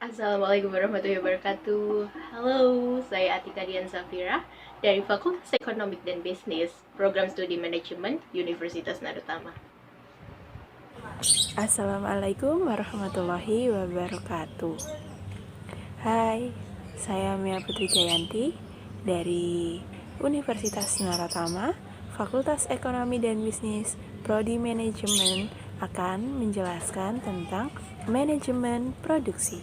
Assalamualaikum warahmatullahi wabarakatuh. Halo, saya Atika Dian Safira dari Fakultas Ekonomi dan Bisnis, Program Studi Manajemen, Universitas Narutama. Assalamualaikum warahmatullahi wabarakatuh. Hai, saya Mia Putri Jayanti dari Universitas Narutama, Fakultas Ekonomi dan Bisnis, Prodi Manajemen akan menjelaskan tentang manajemen produksi.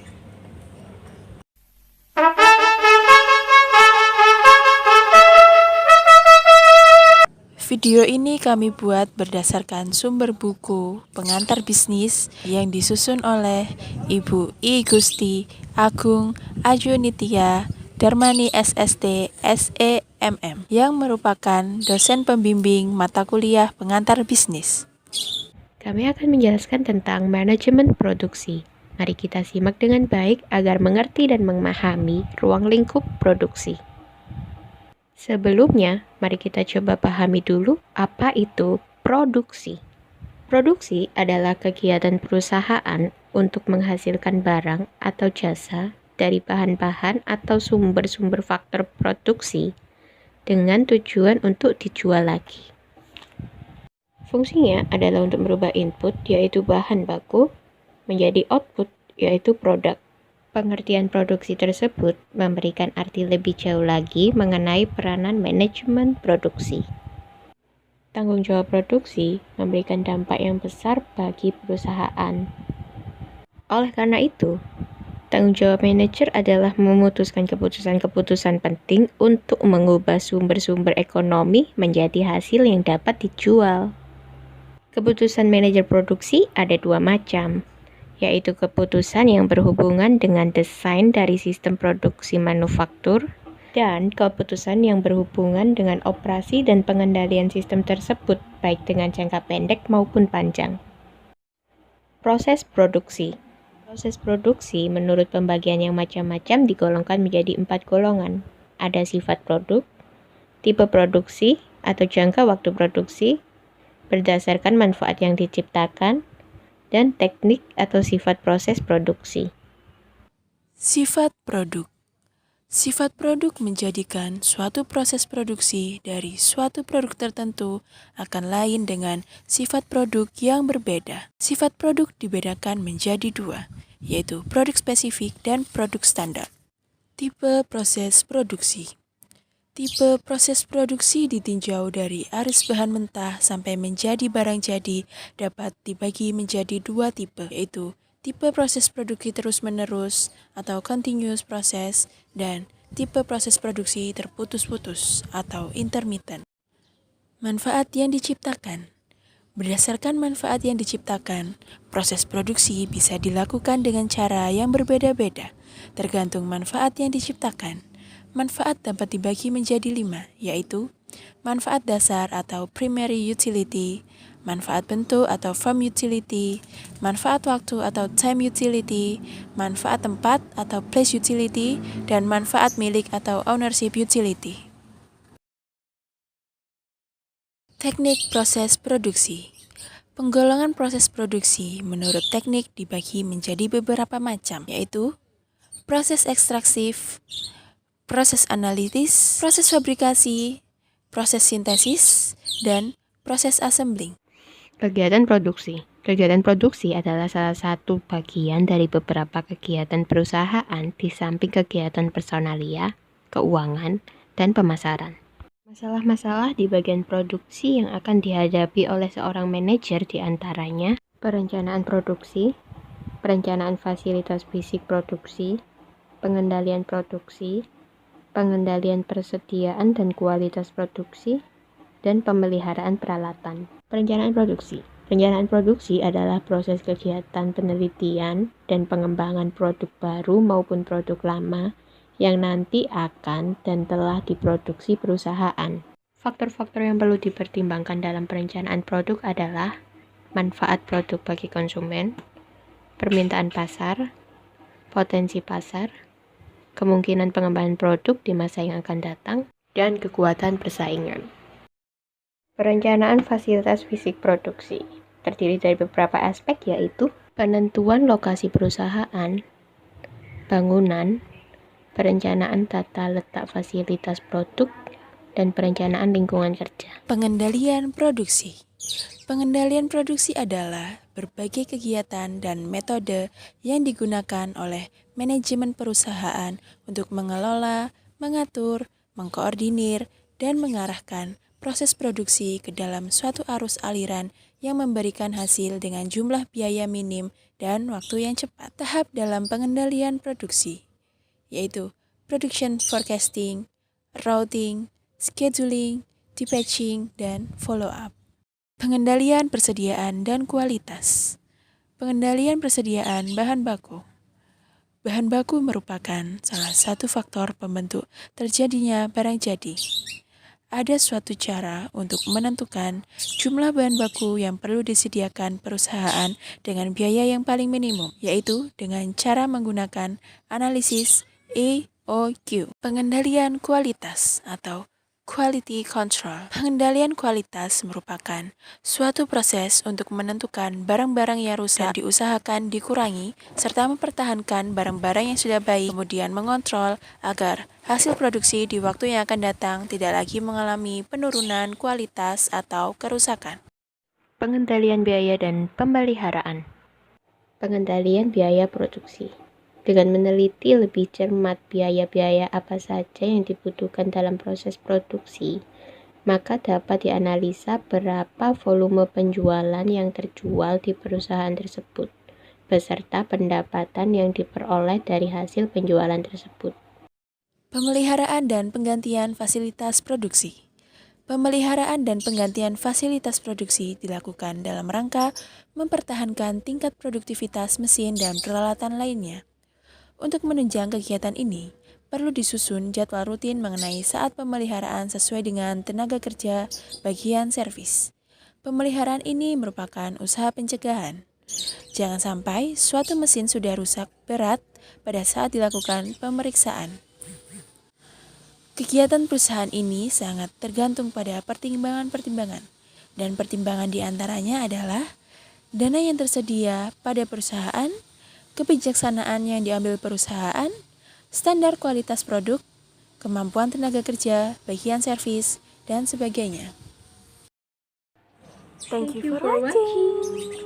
Video ini kami buat berdasarkan sumber buku Pengantar Bisnis yang disusun oleh Ibu I. Gusti Agung Ajunitya Darmani SST SEMM yang merupakan dosen pembimbing mata kuliah Pengantar Bisnis. Kami akan menjelaskan tentang manajemen produksi. Mari kita simak dengan baik agar mengerti dan memahami ruang lingkup produksi. Sebelumnya, mari kita coba pahami dulu apa itu produksi. Produksi adalah kegiatan perusahaan untuk menghasilkan barang atau jasa dari bahan-bahan atau sumber-sumber faktor produksi dengan tujuan untuk dijual lagi. Fungsinya adalah untuk merubah input, yaitu bahan baku, menjadi output, yaitu produk. Pengertian produksi tersebut memberikan arti lebih jauh lagi mengenai peranan manajemen produksi. Tanggung jawab produksi memberikan dampak yang besar bagi perusahaan. Oleh karena itu, tanggung jawab manajer adalah memutuskan keputusan-keputusan penting untuk mengubah sumber-sumber ekonomi menjadi hasil yang dapat dijual. Keputusan manajer produksi ada dua macam, yaitu keputusan yang berhubungan dengan desain dari sistem produksi manufaktur dan keputusan yang berhubungan dengan operasi dan pengendalian sistem tersebut, baik dengan jangka pendek maupun panjang. Proses produksi. Proses produksi menurut pembagian yang macam-macam digolongkan menjadi 4 golongan. Ada sifat produk, tipe produksi atau jangka waktu produksi, berdasarkan manfaat yang diciptakan, dan teknik atau sifat proses produksi. Sifat produk. Sifat produk menjadikan suatu proses produksi dari suatu produk tertentu akan lain dengan sifat produk yang berbeda. Sifat produk dibedakan menjadi dua, yaitu produk spesifik dan produk standar. Tipe proses produksi. Tipe proses produksi ditinjau dari arus bahan mentah sampai menjadi barang jadi dapat dibagi menjadi dua tipe, yaitu tipe proses produksi terus-menerus atau continuous process dan tipe proses produksi terputus-putus atau intermittent. Manfaat yang diciptakan. Berdasarkan manfaat yang diciptakan, proses produksi bisa dilakukan dengan cara yang berbeda-beda, tergantung manfaat yang diciptakan. Manfaat dapat dibagi menjadi 5, yaitu manfaat dasar atau primary utility, manfaat bentuk atau form utility, manfaat waktu atau time utility, manfaat tempat atau place utility, dan manfaat milik atau ownership utility. Teknik proses produksi. Penggolongan proses produksi menurut teknik dibagi menjadi beberapa macam, yaitu proses ekstraktif, proses analitis, proses fabrikasi, proses sintesis, dan proses assembling. Kegiatan produksi. Kegiatan produksi adalah salah satu bagian dari beberapa kegiatan perusahaan di samping kegiatan personalia, keuangan, dan pemasaran. Masalah-masalah di bagian produksi yang akan dihadapi oleh seorang manajer diantaranya perencanaan produksi, perencanaan fasilitas fisik produksi, pengendalian produksi, pengendalian persediaan dan kualitas produksi, dan pemeliharaan peralatan. Perencanaan produksi. Perencanaan produksi adalah proses kegiatan penelitian dan pengembangan produk baru maupun produk lama yang nanti akan dan telah diproduksi perusahaan. Faktor-faktor yang perlu dipertimbangkan dalam perencanaan produk adalah manfaat produk bagi konsumen, permintaan pasar, potensi pasar, kemungkinan pengembangan produk di masa yang akan datang, dan kekuatan persaingan. Perencanaan fasilitas fisik produksi terdiri dari beberapa aspek, yaitu penentuan lokasi perusahaan, bangunan, perencanaan tata letak fasilitas produk, dan perencanaan lingkungan kerja. Pengendalian produksi. Pengendalian produksi adalah berbagai kegiatan dan metode yang digunakan oleh manajemen perusahaan untuk mengelola, mengatur, mengkoordinir, dan mengarahkan proses produksi ke dalam suatu arus aliran yang memberikan hasil dengan jumlah biaya minim dan waktu yang cepat. Tahap dalam pengendalian produksi yaitu production forecasting, routing, scheduling, dispatching, dan follow-up. Pengendalian persediaan dan kualitas. Pengendalian persediaan bahan baku. Bahan baku merupakan salah satu faktor pembentuk terjadinya barang jadi. Ada suatu cara untuk menentukan jumlah bahan baku yang perlu disediakan perusahaan dengan biaya yang paling minimum, yaitu dengan cara menggunakan analisis EOQ. Pengendalian kualitas atau Quality Control. Pengendalian kualitas merupakan suatu proses untuk menentukan barang-barang yang rusak dan diusahakan dikurangi, serta mempertahankan barang-barang yang sudah baik, kemudian mengontrol agar hasil produksi di waktu yang akan datang tidak lagi mengalami penurunan kualitas atau kerusakan. Pengendalian biaya dan pemeliharaan. Pengendalian biaya produksi. Dengan meneliti lebih cermat biaya-biaya apa saja yang dibutuhkan dalam proses produksi, maka dapat dianalisa berapa volume penjualan yang terjual di perusahaan tersebut, beserta pendapatan yang diperoleh dari hasil penjualan tersebut. Pemeliharaan dan penggantian fasilitas produksi. Pemeliharaan dan penggantian fasilitas produksi dilakukan dalam rangka mempertahankan tingkat produktivitas mesin dan peralatan lainnya. Untuk menunjang kegiatan ini, perlu disusun jadwal rutin mengenai saat pemeliharaan sesuai dengan tenaga kerja bagian servis. Pemeliharaan ini merupakan usaha pencegahan. Jangan sampai suatu mesin sudah rusak berat pada saat dilakukan pemeriksaan. Kegiatan perusahaan ini sangat tergantung pada pertimbangan-pertimbangan, dan pertimbangan diantaranya adalah dana yang tersedia pada perusahaan, kebijaksanaan yang diambil perusahaan, standar kualitas produk, kemampuan tenaga kerja, bagian servis, dan sebagainya. Thank you for watching.